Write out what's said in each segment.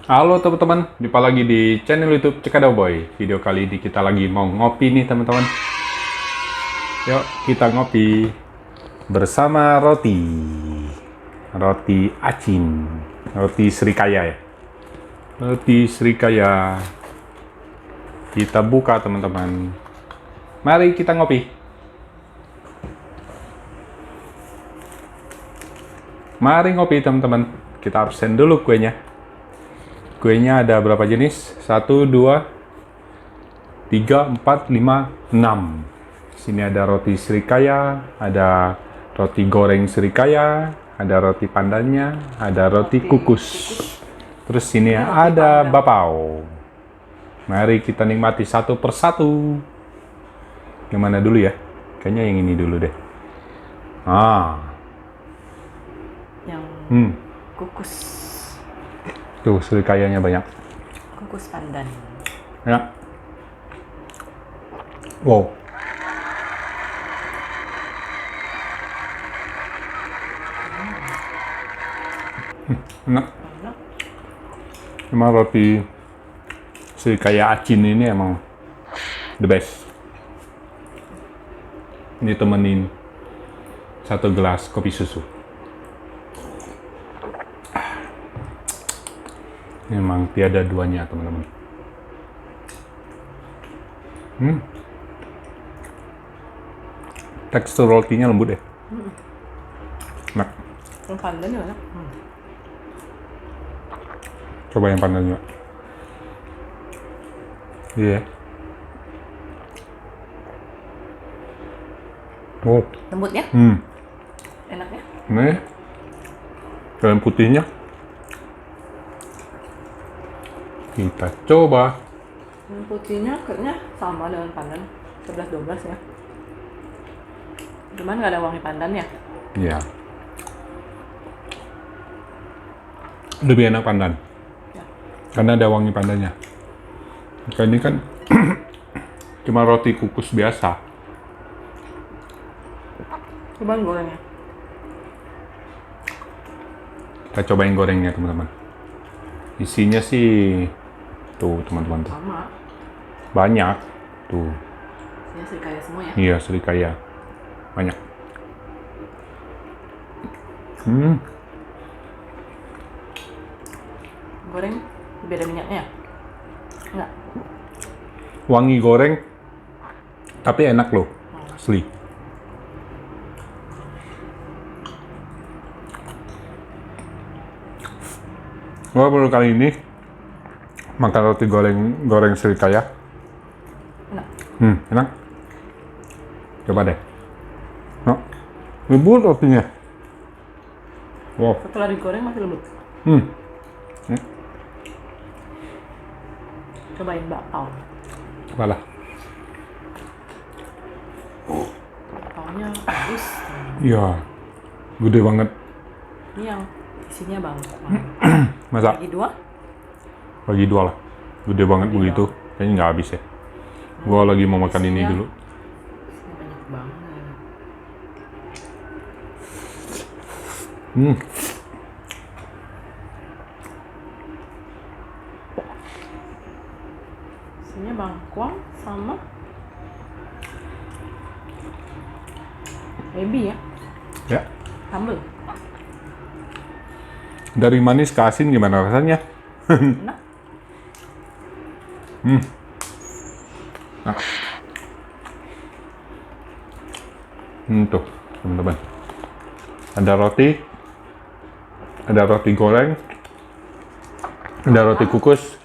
Halo teman-teman, jumpa lagi di channel YouTube Cekadau Boy. Video kali ini kita lagi mau ngopi nih teman-teman. Yuk kita ngopi bersama roti acin, roti Srikaya ya. Roti Srikaya. Kita buka teman-teman. Mari kita ngopi. Mari ngopi teman-teman. Kita absen dulu kuenya. Kuenya ada berapa jenis? 1, 2, 3, 4, 5, 6. Sini ada roti Srikaya, ada roti goreng Srikaya, ada roti pandannya, ada roti kukus. Terus sini ada bapau. Mari kita nikmati satu persatu. Yang mana dulu ya? Kayaknya yang ini dulu deh. Yang kukus. Tuh, Srikayanya banyak. Kukus pandan. Ya. Wow. Enak. Emang roti Srikaya acin ini emang the best. Ini temenin satu gelas kopi susu. Memang tiada duanya teman-teman. Tekstur rotinya lembut deh. Enak. Yang pandan ya enak. Coba yang pandan juga. Iya. Oh. Lembut ya? Enak ya? Nih. Dalam putihnya. Kita coba. Yang putihnya kayaknya sama dengan pandan. 11-12 ya. Cuman nggak ada wangi pandan ya? Iya. Lebih enak pandan. Ya. Karena ada wangi pandannya. Ini kan cuma roti kukus biasa. Coba gorengnya. Kita cobain gorengnya teman-teman. Isinya sih tuh teman-teman tuh. Sama. Banyak tuh. Ini Srikaya semua ya? Iya, Srikaya. Banyak. Goreng beda minyaknya ya? Enggak. Wangi goreng tapi enak loh. Asli. Gua baru kali ini makan roti goreng Srikaya. Enak. Enak. Coba deh. No. Lembut rotinya. Wow. Setelah digoreng masih lembut. Cobain bakpao. Cobalah. Bakpaonya bagus. Iya. Gede banget. Ini yang isinya bangkok. Masa? Bagi 2? Bagi 2 lah. Gede banget Bagi begitu. Kayaknya nggak habis ya. Gua lagi mau makan ini Isinya dulu. banyak banget. Isinya bangkuang sama baby ya, Ya. sambal. Dari manis ke asin gimana rasanya? Enak. Nah. Tuh, teman-teman. Ada roti goreng, ada roti kukus,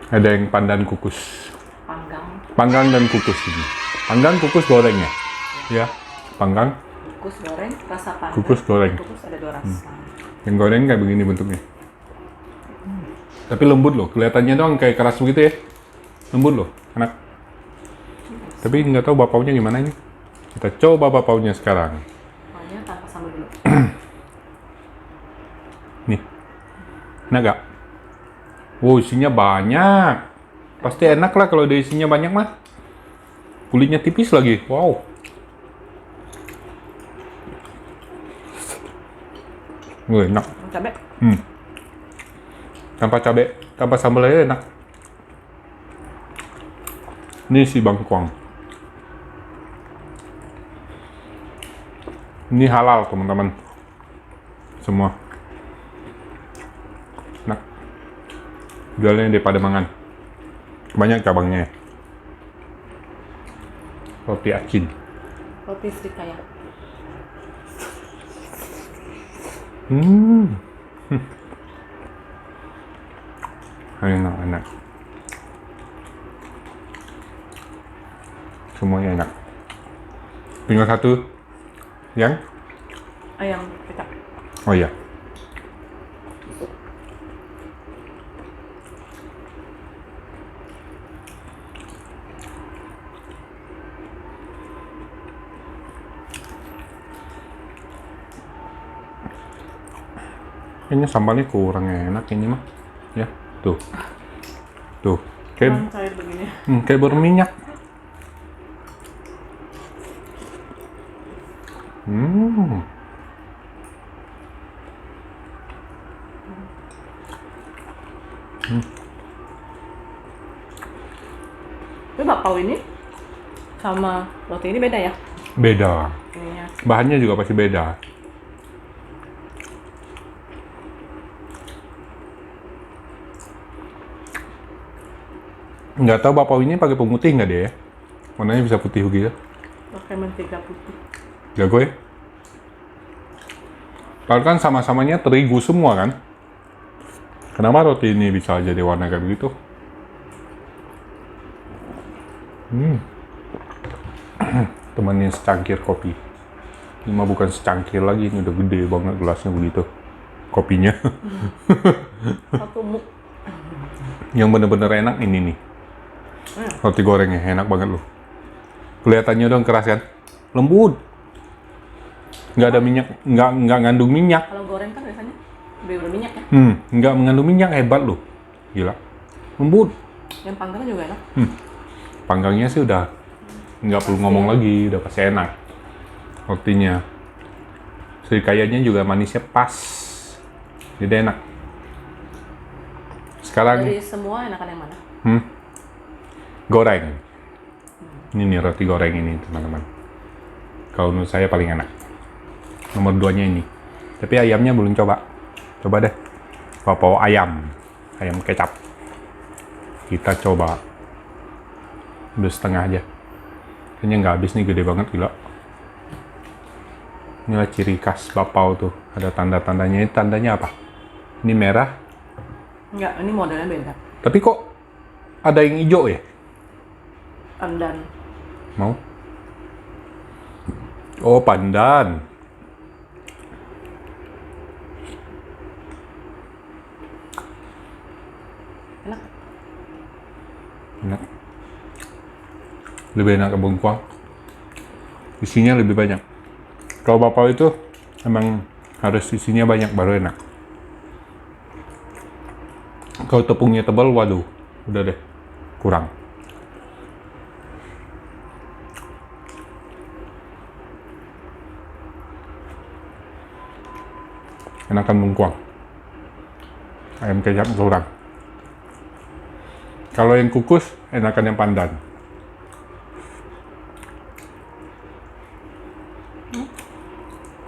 ada yang pandan kukus. Panggang dan kukus ini. Panggang, kukus, goreng ya? Ya, panggang, Kukus goreng, rasa pandan. kukus, goreng. Kukus ada 2 rasa. Yang goreng kayak begini bentuknya. Tapi lembut loh, kelihatannya doang kayak keras begitu ya. Lembut loh, enak. Tapi nggak tahu bapaunya gimana ini. Kita coba bapaunya sekarang. Pokoknya tanpa sambal dulu. Nih, enak gak? Wow, isinya banyak. Pasti enak lah kalau ada isinya banyak mah. Kulitnya tipis lagi, wow. Enak. Cabai. Tanpa cabai, tanpa sambal aja enak. Ini si bangkuang. Ini halal teman-teman. Semua. Enak. Jualnya di Pademangan. Banyak cabangnya. Roti asin. Roti Srikaya. Enak. Semuanya enak. Tinggal satu yang Ayam kecap. oh iya. Kayaknya sambalnya kurang enak ini mah. Ya, tuh. Tuh, Kurang cair begini. kayak berminyak. Tapi bakpao ini sama roti ini beda ya? Beda. Ininya. Bahannya juga pasti beda. Nggak tahu bakpao ini pakai pemutih nggak deh ya? Warnanya bisa putih begitu. Pakai mentega putih. Jago ya? Kalau kan sama-samanya terigu semua kan? Kenapa roti ini bisa jadi warna kayak begitu? Temenin secangkir kopi. Ini mah bukan secangkir lagi, ini udah gede banget gelasnya begitu. Kopinya. Satu muk. Yang bener-bener enak ini nih. Roti gorengnya enak banget loh. Kelihatannya dong keras kan? Lembut. Nggak ada minyak, nggak ngandung minyak. Kalau goreng kan biasanya lebih berminyak ya. Nggak mengandung minyak, hebat loh. Gila. Lembut. Yang panggang juga enak. Panggangnya sih udah nggak perlu ngomong lagi, udah pasti enak. Rotinya. Srikayanya juga manisnya pas. Jadi enak. Sekarang Dari semua enakan yang mana? goreng. Ini nih roti goreng ini teman-teman. Kalau menurut saya paling enak. Nomor 2-nya ini. Tapi ayamnya belum coba. Coba deh. Bakpao ayam. Ayam kecap. Kita coba. Udah setengah aja. Kayaknya nggak habis nih, gede banget gila. Inilah ciri khas bakpao tuh. Ada tanda-tandanya. Ini tandanya apa? Ini merah. Enggak, ini modelnya beda. Tapi kok ada yang hijau ya? Pandan. Mau? Oh, pandan. Enak. Enak. Lebih enak ke bengkuang. Isinya lebih banyak. Kalau bakpao itu emang harus isinya banyak baru enak. Kalau tepungnya tebal, waduh, udah deh, kurang. Enakan bengkuang. Ayam kecap kurang. Kalau yang kukus, enakan yang pandan.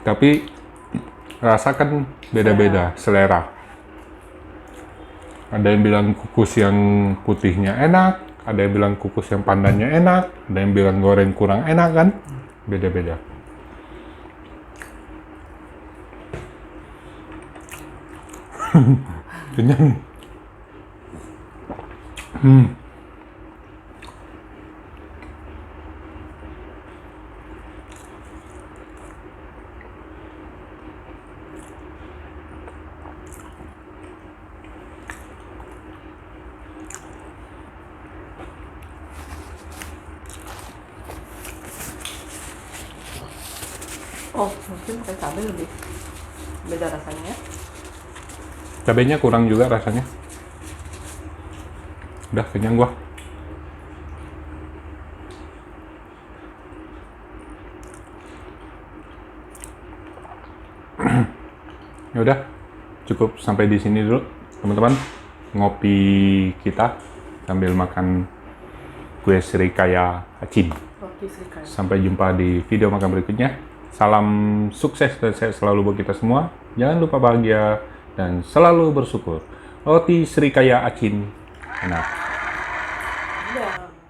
Tapi rasa kan beda-beda, selera. Ada yang bilang kukus yang putihnya enak, ada yang bilang kukus yang pandannya enak, ada yang bilang goreng kurang enak kan? Beda-beda. Kenyang. Oh, mungkin pakai cabai lebih beda rasanya ya. Cabenya kurang juga rasanya. Udah kenyang gua. Ya udah, cukup sampai di sini dulu, teman-teman. ngopi kita sambil makan kue Srikaya Acin. Roti Srikaya. Sampai jumpa di video makan berikutnya. Salam sukses dan sehat selalu buat kita semua. Jangan lupa bahagia dan selalu bersyukur. Roti Srikaya Acin. Enak. Udah.